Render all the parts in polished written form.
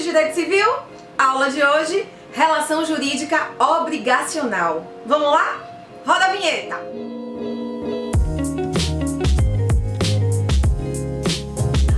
Direito Civil? Aula de hoje, relação jurídica obrigacional. Vamos lá? Roda a vinheta!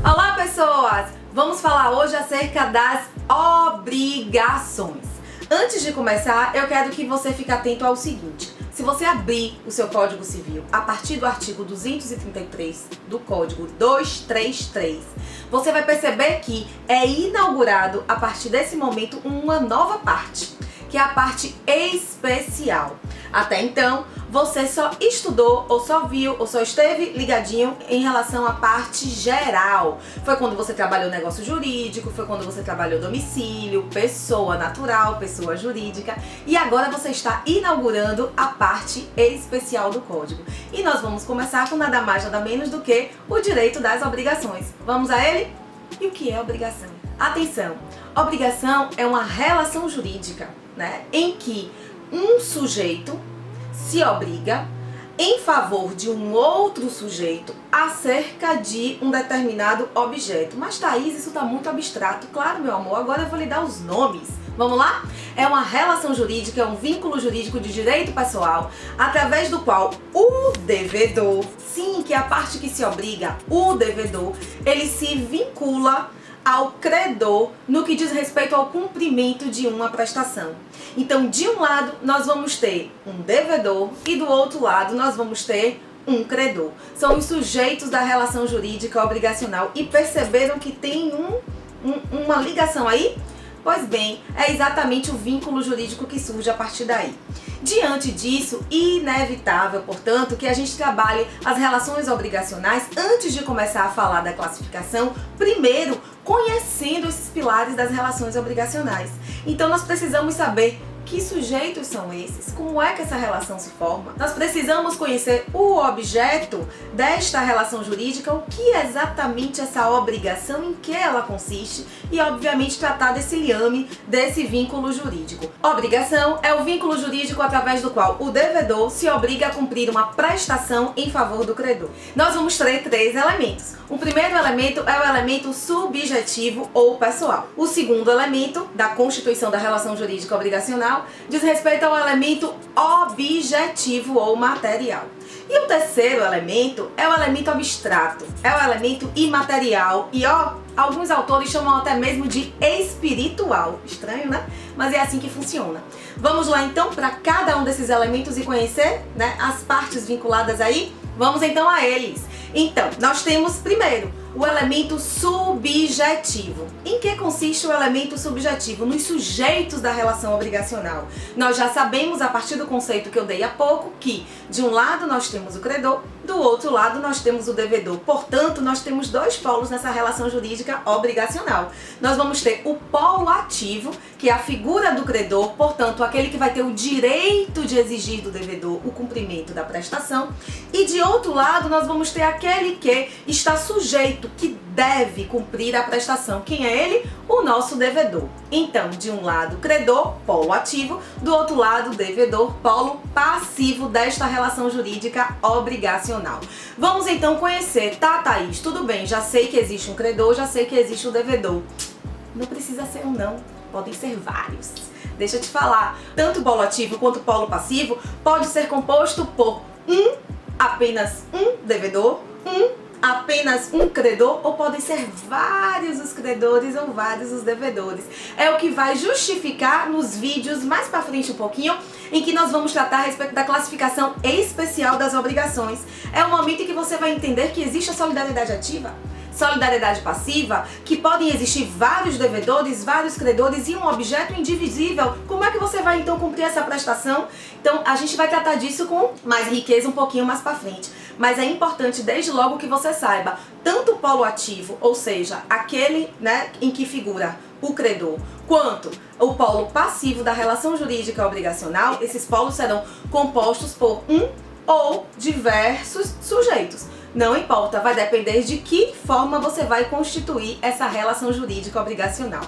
Olá, pessoas! Vamos falar hoje acerca das obrigações. Antes de começar, eu quero que você fique atento ao seguinte. Se você abrir o seu Código Civil a partir do artigo 233 do Código 233, você vai perceber que é inaugurado a partir desse momento uma nova parte, que é a parte especial. Até então, você só estudou, ou só viu, ou só esteve ligadinho em relação à parte geral. Foi quando você trabalhou negócio jurídico, foi quando você trabalhou domicílio, pessoa natural, pessoa jurídica. E agora você está inaugurando a parte especial do Código. E nós vamos começar com nada mais, nada menos do que o direito das obrigações. Vamos a ele? E o que é obrigação? Atenção! Obrigação é uma relação jurídica, em que um sujeito se obriga em favor de um outro sujeito acerca de um determinado objeto. Mas, Thaís, isso está muito abstrato. Claro, meu amor, agora eu vou lhe dar os nomes. Vamos lá? É uma relação jurídica, é um vínculo jurídico de direito pessoal, através do qual o devedor, sim, que é a parte que se obriga, o devedor, ele se vincula ao credor no que diz respeito ao cumprimento de uma prestação. Então, de um lado, nós vamos ter um devedor e do outro lado, nós vamos ter um credor. São os sujeitos da relação jurídica obrigacional. E perceberam que tem uma ligação aí? Pois bem, é exatamente o vínculo jurídico que surge a partir daí. Diante disso, inevitável, portanto, que a gente trabalhe as relações obrigacionais antes de começar a falar da classificação, primeiro conhecendo esses pilares das relações obrigacionais. Então nós precisamos saber que sujeitos são esses, como é que essa relação se forma. Nós precisamos conhecer o objeto desta relação jurídica, o que é exatamente essa obrigação, em que ela consiste e, obviamente, tratar desse liame, desse vínculo jurídico. Obrigação é o vínculo jurídico através do qual o devedor se obriga a cumprir uma prestação em favor do credor. Nós vamos ter três elementos. O primeiro elemento é o elemento subjetivo ou pessoal. O segundo elemento da constituição da relação jurídica obrigacional diz respeito ao elemento objetivo ou material. E o terceiro elemento é o elemento abstrato, é o elemento imaterial e, alguns autores chamam até mesmo de espiritual. Estranho, né? Mas é assim que funciona. Vamos lá então para cada um desses elementos e conhecer, as partes vinculadas aí? Vamos então a eles. Então, nós temos primeiro o elemento subjetivo. Em que consiste o elemento subjetivo? Nos sujeitos da relação obrigacional. Nós já sabemos, a partir do conceito que eu dei há pouco, que de um lado nós temos o credor, do outro lado nós temos o devedor. Portanto, nós temos dois polos nessa relação jurídica obrigacional. Nós vamos ter o polo ativo, que é a figura do credor, portanto, aquele que vai ter o direito de exigir do devedor o cumprimento da prestação. E de outro lado, nós vamos ter aquele que está sujeito, que deve cumprir a prestação. Quem é ele? O nosso devedor. Então, de um lado, credor, polo ativo, do outro lado, devedor, polo passivo desta relação jurídica obrigacional. Vamos então conhecer, tá, Thaís? Tudo bem, já sei que existe um credor, já sei que existe um devedor. Não precisa ser um não, podem ser vários. Deixa eu te falar, tanto o polo ativo quanto o polo passivo pode ser composto por apenas um devedor, apenas um credor, ou podem ser vários os credores ou vários os devedores. É o que vai justificar nos vídeos mais pra frente um pouquinho, em que nós vamos tratar a respeito da classificação especial das obrigações. É o momento em que você vai entender que existe a solidariedade ativa, solidariedade passiva, que podem existir vários devedores, vários credores e um objeto indivisível. Como é que você vai então cumprir essa prestação? Então a gente vai tratar disso com mais riqueza um pouquinho mais pra frente. Mas é importante desde logo que você saiba tanto o polo ativo, ou seja, aquele em que figura o credor, quanto o polo passivo da relação jurídica obrigacional. Esses polos serão compostos por um ou diversos sujeitos. Não importa, vai depender de que forma você vai constituir essa relação jurídica obrigacional.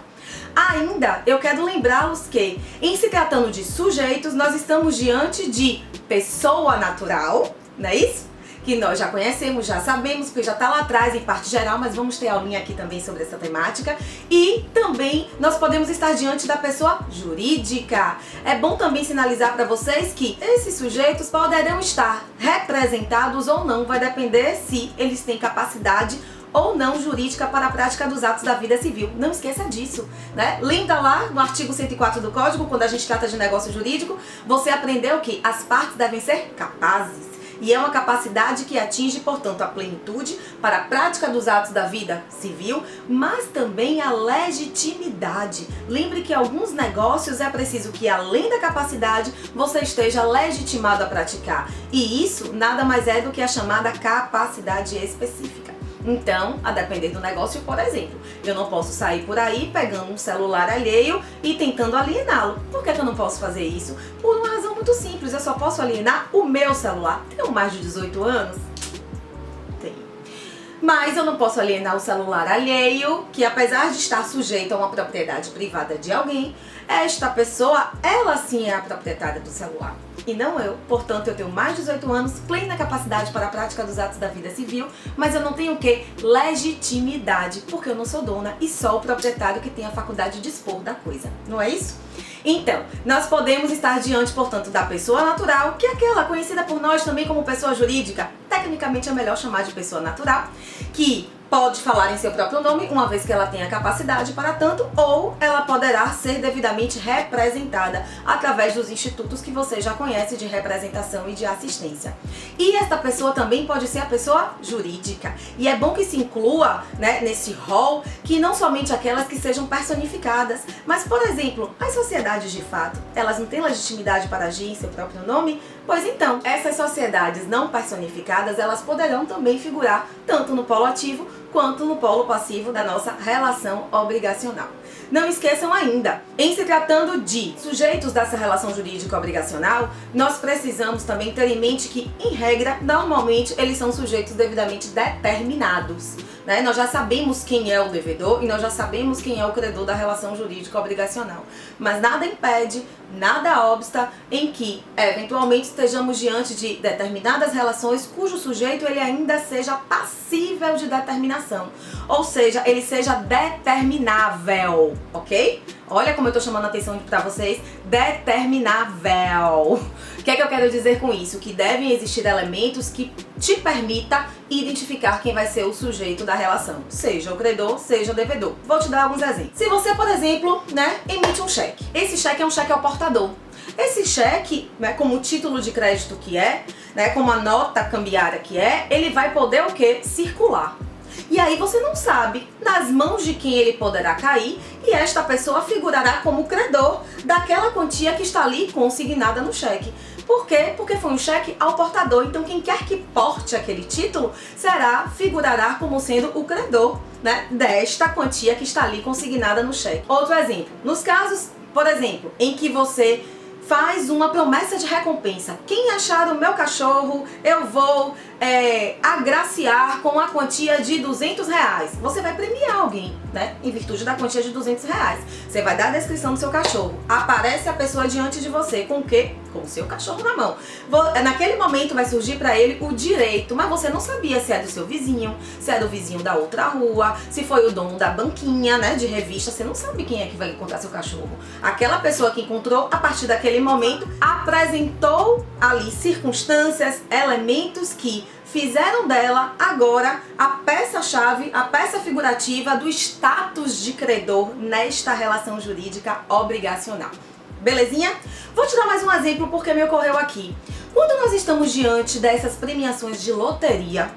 Ainda, eu quero lembrá-los que, em se tratando de sujeitos, nós estamos diante de pessoa natural, não é isso? que nós já conhecemos, já sabemos, porque já está lá atrás em parte geral, mas vamos ter aulinha aqui também sobre essa temática. E também nós podemos estar diante da pessoa jurídica. É bom também sinalizar para vocês que esses sujeitos poderão estar representados ou não, vai depender se eles têm capacidade ou não jurídica para a prática dos atos da vida civil. Não esqueça disso, né? Lembra lá no artigo 104 do Código, quando a gente trata de negócio jurídico, você aprendeu que as partes devem ser capazes. E é uma capacidade que atinge, portanto, a plenitude para a prática dos atos da vida civil, mas também a legitimidade. Lembre que alguns negócios é preciso que, além da capacidade, você esteja legitimado a praticar. E isso nada mais é do que a chamada capacidade específica. Então, a depender do negócio, por exemplo, eu não posso sair por aí pegando um celular alheio e tentando aliená-lo. Por que eu não posso fazer isso? Por uma razão muito simples, eu só posso alienar o meu celular. Tenho mais de 18 anos? Tenho. Mas eu não posso alienar o celular alheio, que apesar de estar sujeito a uma propriedade privada de alguém, esta pessoa, ela sim é a proprietária do celular. E não eu. Portanto, eu tenho mais de 18 anos, plena capacidade para a prática dos atos da vida civil, mas eu não tenho o quê? Legitimidade, porque eu não sou dona e só o proprietário que tem a faculdade de dispor da coisa. Não é isso? Então, nós podemos estar diante, portanto, da pessoa natural, que é aquela conhecida por nós também como pessoa jurídica. Tecnicamente é melhor chamar de pessoa natural, que pode falar em seu próprio nome, uma vez que ela tenha capacidade para tanto, ou ela poderá ser devidamente representada através dos institutos que você já conhece de representação e de assistência. E esta pessoa também pode ser a pessoa jurídica. E é bom que se inclua, né, nesse rol, que não somente aquelas que sejam personificadas, mas, por exemplo, as sociedades de fato, elas não têm legitimidade para agir em seu próprio nome? Pois então, essas sociedades não personificadas, elas poderão também figurar tanto no polo ativo quanto no polo passivo da nossa relação obrigacional. Não esqueçam ainda, em se tratando de sujeitos dessa relação jurídica obrigacional, nós precisamos também ter em mente que, em regra, normalmente eles são sujeitos devidamente determinados, né? Nós já sabemos quem é o devedor e nós já sabemos quem é o credor da relação jurídica obrigacional, mas nada impede, nada obsta em que, eventualmente, estejamos diante de determinadas relações cujo sujeito ele ainda seja passível de determinação, ou seja, ele seja determinável, ok? Olha como eu tô chamando a atenção para vocês, determinável. O que é que eu quero dizer com isso? Que devem existir elementos que te permita identificar quem vai ser o sujeito da relação, seja o credor, seja o devedor. Vou te dar alguns exemplos. Se você, por exemplo, né, emite um cheque. Esse cheque é um cheque ao portador. Esse cheque, né, como o título de crédito que é, né, como a nota cambiária que é, ele vai poder o quê? Circular. E aí você não sabe nas mãos de quem ele poderá cair e esta pessoa figurará como credor daquela quantia que está ali consignada no cheque. Por quê? Porque foi um cheque ao portador. Então quem quer que porte aquele título figurará como sendo o credor, né, desta quantia que está ali consignada no cheque. Outro exemplo, nos casos, por exemplo, em que você faz uma promessa de recompensa. Quem achar o meu cachorro, eu vou agraciar com a quantia de R$200. Você vai premiar alguém, né? Em virtude da quantia de R$200. Você vai dar a descrição do seu cachorro. Aparece a pessoa diante de você com o quê? Com o seu cachorro na mão. Naquele momento vai surgir para ele o direito, mas você não sabia se é do seu vizinho, se é do vizinho da outra rua, se foi o dono da banquinha, né, de revista. Você não sabe quem é que vai encontrar seu cachorro. Aquela pessoa que encontrou, a partir daquele momento, apresentou ali circunstâncias, elementos que fizeram dela agora a peça-chave, a peça figurativa do status de credor nesta relação jurídica obrigacional. Belezinha? Vou te dar mais um exemplo porque me ocorreu aqui. Quando nós estamos diante dessas premiações de loteria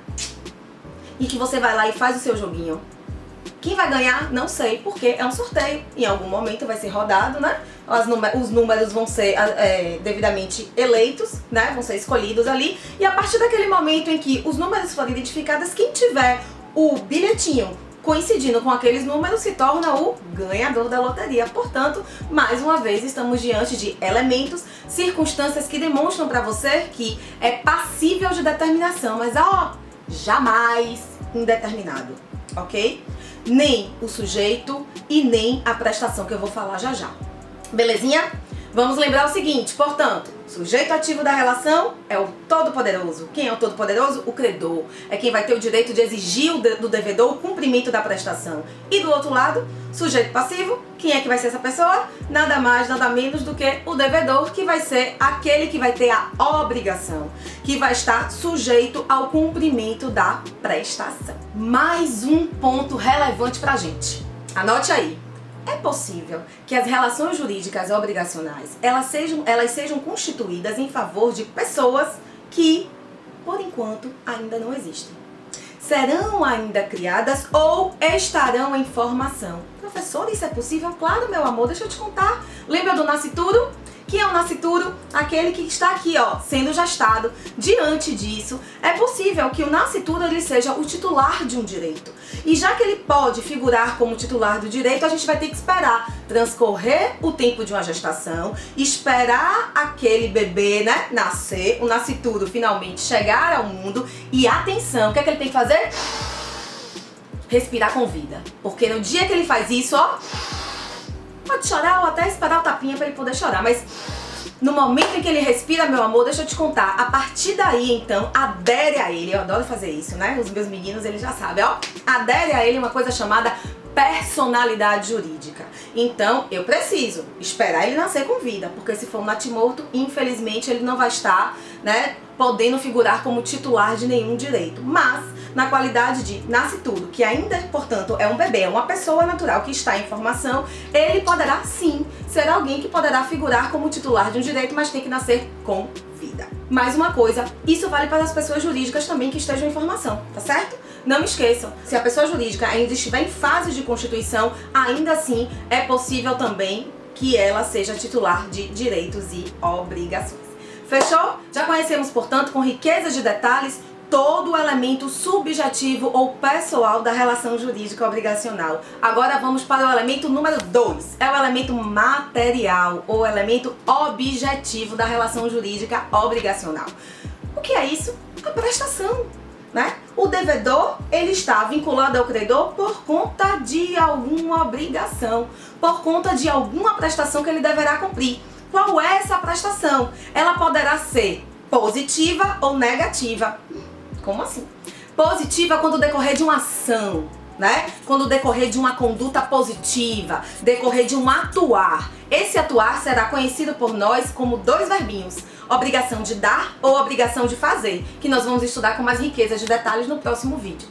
e que você vai lá e faz o seu joguinho, quem vai ganhar? Não sei, porque é um sorteio. Em algum momento vai ser rodado, né? Os números vão ser devidamente eleitos, né? Vão ser escolhidos ali. E a partir daquele momento em que os números forem identificados, quem tiver o bilhetinho coincidindo com aqueles números se torna o ganhador da loteria. Portanto, mais uma vez, estamos diante de elementos, circunstâncias que demonstram para você que é passível de determinação, mas jamais indeterminado, ok? Nem o sujeito e nem a prestação que eu vou falar já já. Belezinha? Vamos lembrar o seguinte, portanto, Sujeito ativo da relação é o todo-poderoso. Quem é o todo-poderoso? O credor. É quem vai ter o direito de exigir do devedor o cumprimento da prestação. E do outro lado, sujeito passivo, quem é que vai ser essa pessoa? Nada mais, nada menos do que o devedor, que vai ser aquele que vai ter a obrigação, que vai estar sujeito ao cumprimento da prestação. Mais um ponto relevante pra gente. Anote aí. É possível que as relações jurídicas obrigacionais elas sejam constituídas em favor de pessoas que, por enquanto, ainda não existem. Serão ainda criadas ou estarão em formação. Professor, isso é possível? Claro, meu amor, deixa eu te contar. Lembra do nascituro? Que é o nascituro? Aquele que está aqui, ó, sendo gestado. Diante disso, é possível que o nascituro ele seja o titular de um direito. E já que ele pode figurar como titular do direito, a gente vai ter que esperar transcorrer o tempo de uma gestação, esperar aquele bebê, né, nascer, o nascituro finalmente chegar ao mundo e atenção, o que é que ele tem que fazer? Respirar com vida. Porque no dia que ele faz isso, ó, pode chorar ou até esperar o tapinha para ele poder chorar, mas no momento em que ele respira, meu amor, deixa eu te contar, a partir daí, então, adere a ele, eu adoro fazer isso, né? Os meus meninos, eles já sabem, ó, adere a ele uma coisa chamada personalidade jurídica. Então, eu preciso esperar ele nascer com vida, porque se for um natimorto, infelizmente, ele não vai estar, né, podendo figurar como titular de nenhum direito, mas na qualidade de nascituro, que ainda, portanto, é um bebê, é uma pessoa natural que está em formação, ele poderá sim ser alguém que poderá figurar como titular de um direito, mas tem que nascer com vida. Mais uma coisa, isso vale para as pessoas jurídicas também que estejam em formação, tá certo? Não esqueçam, se a pessoa jurídica ainda estiver em fase de constituição, ainda assim é possível também que ela seja titular de direitos e obrigações. Fechou? Já conhecemos, portanto, com riqueza de detalhes, todo o elemento subjetivo ou pessoal da relação jurídica obrigacional. Agora vamos para o elemento número 2. É o elemento material ou elemento objetivo da relação jurídica obrigacional. O que é isso? A prestação, né? O devedor, ele está vinculado ao credor por conta de alguma obrigação, por conta de alguma prestação que ele deverá cumprir. Qual é essa prestação? Ela poderá ser positiva ou negativa. Como assim? Positiva quando decorrer de uma ação, né? Quando decorrer de uma conduta positiva, decorrer de um atuar. Esse atuar será conhecido por nós como dois verbinhos: obrigação de dar ou obrigação de fazer, que nós vamos estudar com mais riqueza de detalhes no próximo vídeo.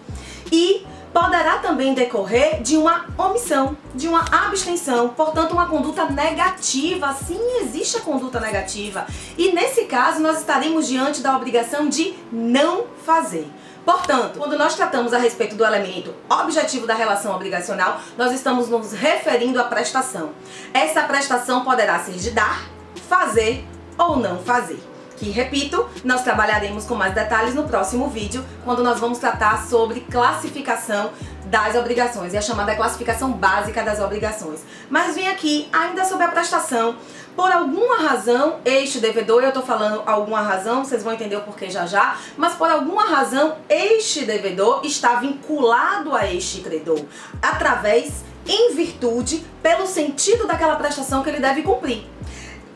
E poderá também decorrer de uma omissão, de uma abstenção, portanto uma conduta negativa. Sim, existe a conduta negativa. E nesse caso nós estaremos diante da obrigação de não fazer. Portanto, quando nós tratamos a respeito do elemento objetivo da relação obrigacional, nós estamos nos referindo à prestação. Essa prestação poderá ser de dar, fazer ou não fazer. Que, repito, nós trabalharemos com mais detalhes no próximo vídeo, quando nós vamos tratar sobre classificação das obrigações, é a chamada classificação básica das obrigações. Mas vem aqui, ainda sobre a prestação, por alguma razão, este devedor, eu tô falando alguma razão, vocês vão entender o porquê já já, mas por alguma razão, este devedor está vinculado a este credor, através, em virtude, pelo sentido daquela prestação que ele deve cumprir.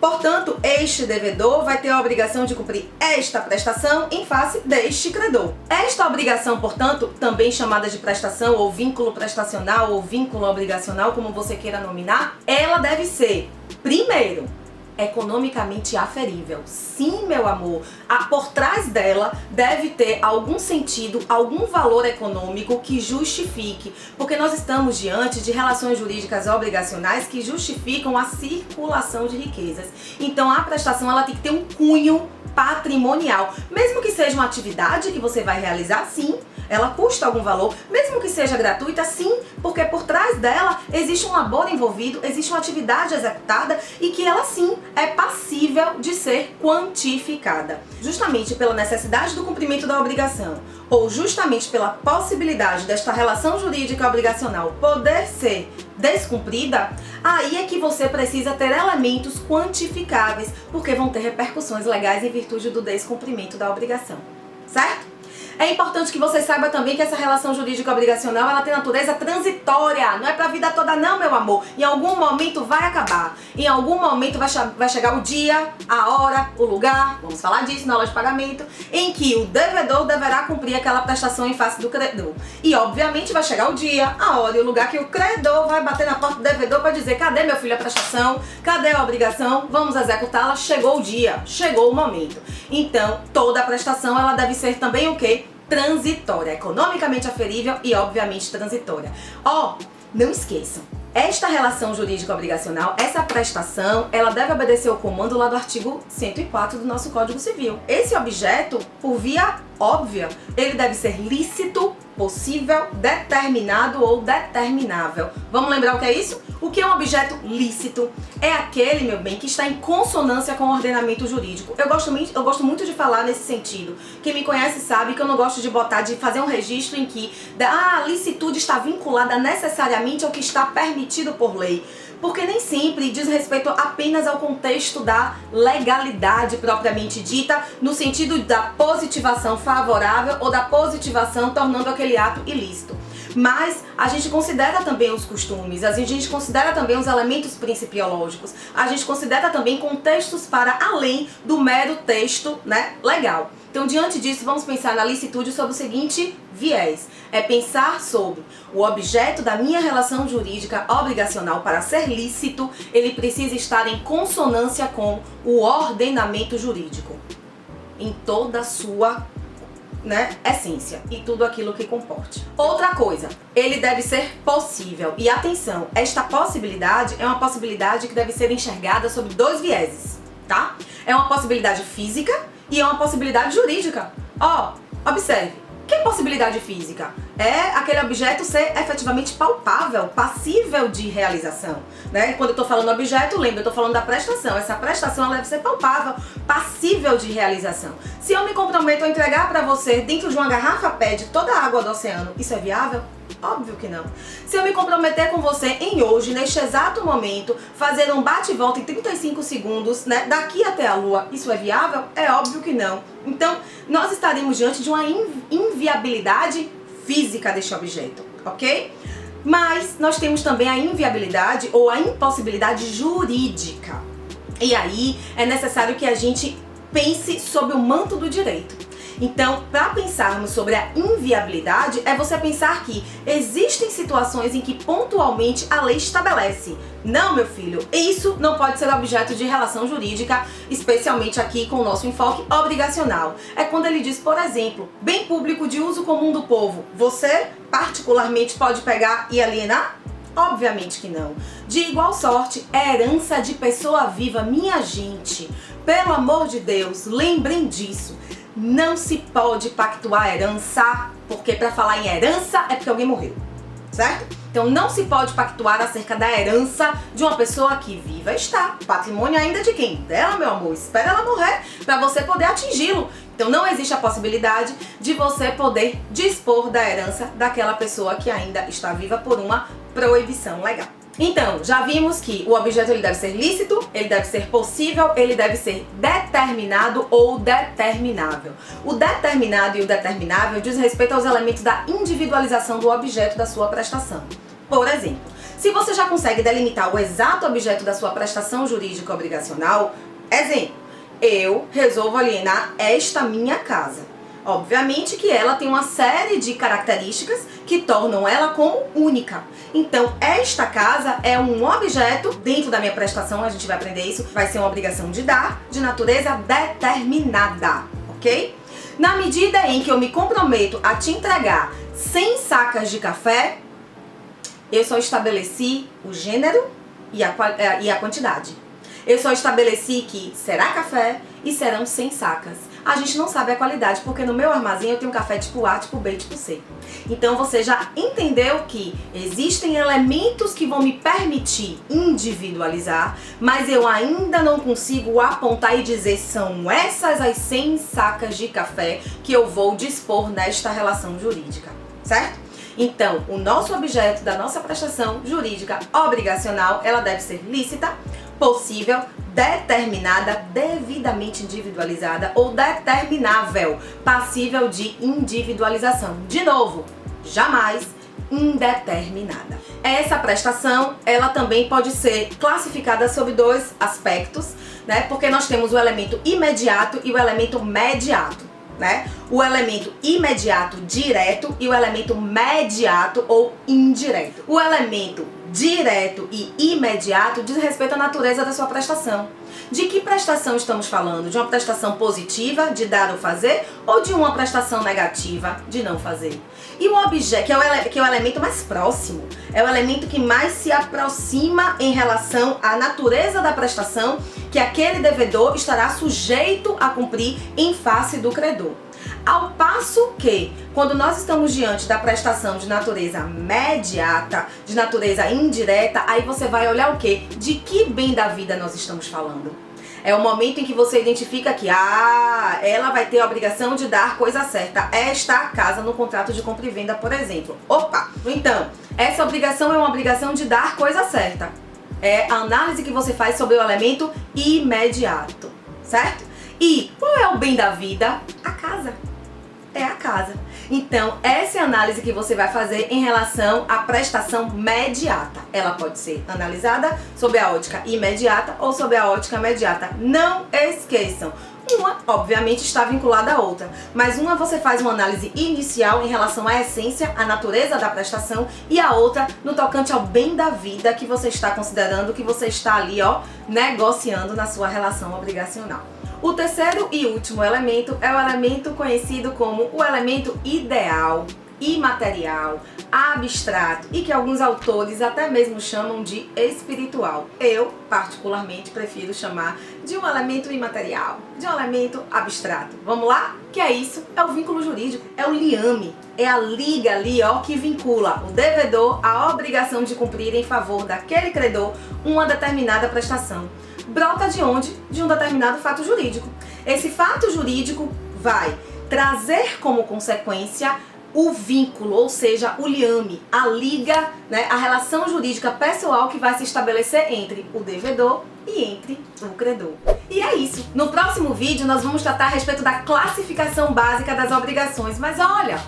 Portanto, este devedor vai ter a obrigação de cumprir esta prestação em face deste credor. Esta obrigação, portanto, também chamada de prestação ou vínculo prestacional ou vínculo obrigacional, como você queira nominar, ela deve ser, primeiro, economicamente aferível. Sim, meu amor, por trás dela deve ter algum sentido, algum valor econômico que justifique, porque nós estamos diante de relações jurídicas obrigacionais que justificam a circulação de riquezas. Então a prestação ela tem que ter um cunho patrimonial, mesmo que seja uma atividade que você vai realizar, sim, ela custa algum valor, mesmo que seja gratuita, sim, porque por trás dela existe um labor envolvido, existe uma atividade executada e que ela sim é passível de ser quantificada. Justamente pela necessidade do cumprimento da obrigação, ou justamente pela possibilidade desta relação jurídica obrigacional poder ser descumprida, aí é que você precisa ter elementos quantificáveis, porque vão ter repercussões legais em virtude do descumprimento da obrigação, certo? É importante que você saiba também que essa relação jurídica obrigacional, ela tem natureza transitória. Não é pra vida toda não, meu amor. Em algum momento vai acabar. Em algum momento vai chegar o dia, a hora, o lugar, vamos falar disso na aula de pagamento, em que o devedor deverá cumprir aquela prestação em face do credor. E obviamente vai chegar o dia, a hora e o lugar que o credor vai bater na porta do devedor para dizer: cadê, meu filho, a prestação? Cadê a obrigação? Vamos executá-la. Chegou o dia, chegou o momento. Então, toda a prestação, ela deve ser também o quê? Transitória, economicamente aferível e obviamente transitória. Não esqueçam, esta relação jurídica obrigacional, essa prestação, ela deve obedecer ao comando lá do artigo 104 do nosso Código Civil. Esse objeto, por via óbvia, ele deve ser lícito, possível, determinado ou determinável. Vamos lembrar o que é isso? O que é um objeto lícito? É aquele, meu bem, que está em consonância com o ordenamento jurídico. Eu gosto muito de falar nesse sentido. Quem me conhece sabe que eu não gosto de fazer um registro em que a licitude está vinculada necessariamente ao que está permitido por lei. Porque nem sempre diz respeito apenas ao contexto da legalidade propriamente dita, no sentido da positivação favorável ou da positivação tornando aquele ato ilícito. Mas a gente considera também os costumes, a gente considera também os elementos principiológicos, a gente considera também contextos para além do mero texto, né, legal. Então, diante disso, vamos pensar na licitude sob o seguinte viés. É pensar sobre o objeto da minha relação jurídica obrigacional. Para ser lícito, ele precisa estar em consonância com o ordenamento jurídico, em toda a sua essência e tudo aquilo que comporte. Outra coisa, ele deve ser possível. E atenção, esta possibilidade é uma possibilidade que deve ser enxergada sob dois vieses, tá? É uma possibilidade física e é uma possibilidade jurídica. Observe. Que é possibilidade física? É aquele objeto ser efetivamente palpável, passível de realização, né? Quando eu tô falando objeto, lembra, eu tô falando da prestação. Essa prestação, ela deve ser palpável, passível de realização. Se eu me comprometo a entregar para você dentro de uma garrafa PET toda a água do oceano, isso é viável? Óbvio que não. Se eu me comprometer com você em hoje, neste exato momento, fazer um bate e volta em 35 segundos, né, daqui até a Lua, isso é viável? É óbvio que não. Então, nós estaremos diante de uma inviabilidade física deste objeto, ok? Mas nós temos também a inviabilidade ou a impossibilidade jurídica. E aí é necessário que a gente pense sob o manto do direito. Então, para pensarmos sobre a inviabilidade, é você pensar que existem situações em que pontualmente a lei estabelece: não, meu filho, isso não pode ser objeto de relação jurídica, especialmente aqui com o nosso enfoque obrigacional. É quando ele diz, por exemplo, bem público de uso comum do povo, você particularmente pode pegar e alienar? Obviamente que não. De igual sorte, herança de pessoa viva, minha gente, pelo amor de Deus, lembrem disso. Não se pode pactuar herança, porque para falar em herança é porque alguém morreu, certo? Então não se pode pactuar acerca da herança de uma pessoa que viva está. Patrimônio ainda de quem? Dela, meu amor. Espera ela morrer para você poder atingi-lo. Então não existe a possibilidade de você poder dispor da herança daquela pessoa que ainda está viva por uma proibição legal. Então, já vimos que o objeto ele deve ser lícito, ele deve ser possível, ele deve ser determinado ou determinável. O determinado e o determinável diz respeito aos elementos da individualização do objeto da sua prestação. Por exemplo, se você já consegue delimitar o exato objeto da sua prestação jurídica obrigacional, exemplo, eu resolvo alienar esta minha casa. Obviamente que ela tem uma série de características que tornam ela como única. Então, esta casa é um objeto, dentro da minha prestação, a gente vai aprender isso, vai ser uma obrigação de dar, de natureza determinada, ok? Na medida em que eu me comprometo a te entregar 100 sacas de café, eu só estabeleci o gênero e a quantidade. Eu só estabeleci que será café e serão 100 sacas. A gente não sabe a qualidade, porque no meu armazém eu tenho café tipo A, tipo B, tipo C. Então você já entendeu que existem elementos que vão me permitir individualizar, mas eu ainda não consigo apontar e dizer são essas as 100 sacas de café que eu vou dispor nesta relação jurídica, certo? Então, o nosso objeto da nossa prestação jurídica obrigacional, ela deve ser lícita, possível, determinada, devidamente individualizada ou determinável, passível de individualização. De novo, jamais indeterminada. Essa prestação, ela também pode ser classificada sob dois aspectos, né? Porque nós temos o elemento imediato e o elemento mediato, né? O elemento imediato direto e o elemento mediato ou indireto. O elemento direto e imediato diz respeito à natureza da sua prestação. De que prestação estamos falando? De uma prestação positiva, de dar ou fazer, ou de uma prestação negativa, de não fazer? E o objeto, que é o elemento mais próximo, é o elemento que mais se aproxima em relação à natureza da prestação que aquele devedor estará sujeito a cumprir em face do credor. Ao passo que, quando nós estamos diante da prestação de natureza mediata, de natureza indireta, aí você vai olhar o quê? De que bem da vida nós estamos falando? É o momento em que você identifica que, ela vai ter a obrigação de dar coisa certa. Esta casa no contrato de compra e venda, por exemplo. Opa! Então, essa obrigação é uma obrigação de dar coisa certa. É a análise que você faz sobre o elemento imediato, certo? E qual é o bem da vida? A casa. É a casa. Então, essa é a análise que você vai fazer em relação à prestação mediata. Ela pode ser analisada sob a ótica imediata ou sob a ótica mediata. Não esqueçam, uma, obviamente, está vinculada à outra, mas uma você faz uma análise inicial em relação à essência, à natureza da prestação, e a outra no tocante ao bem da vida que você está considerando, que você está ali, negociando na sua relação obrigacional. O terceiro e último elemento é o elemento conhecido como o elemento ideal, imaterial, abstrato e que alguns autores até mesmo chamam de espiritual. Eu, particularmente, prefiro chamar de um elemento imaterial, de um elemento abstrato. Vamos lá? Que é isso? É o vínculo jurídico, é o liame, é a liga ali, que vincula o devedor à obrigação de cumprir em favor daquele credor uma determinada prestação. Brota de onde? De um determinado fato jurídico. Esse fato jurídico vai trazer como consequência o vínculo, ou seja, o liame, a liga, né, a relação jurídica pessoal que vai se estabelecer entre o devedor e entre o credor. E é isso. No próximo vídeo nós vamos tratar a respeito da classificação básica das obrigações. Mas olha,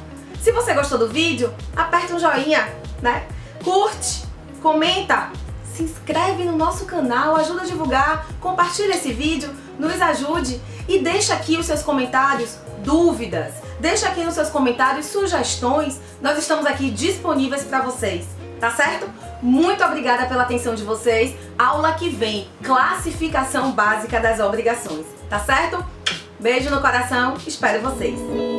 se você gostou do vídeo, aperta um joinha, né? Curte, comenta, se inscreve no nosso canal, ajuda a divulgar, compartilha esse vídeo, nos ajude e deixa aqui os seus comentários, dúvidas, deixa aqui nos seus comentários sugestões, nós estamos aqui disponíveis para vocês, tá certo? Muito obrigada pela atenção de vocês, aula que vem, classificação básica das obrigações, tá certo? Beijo no coração, espero vocês!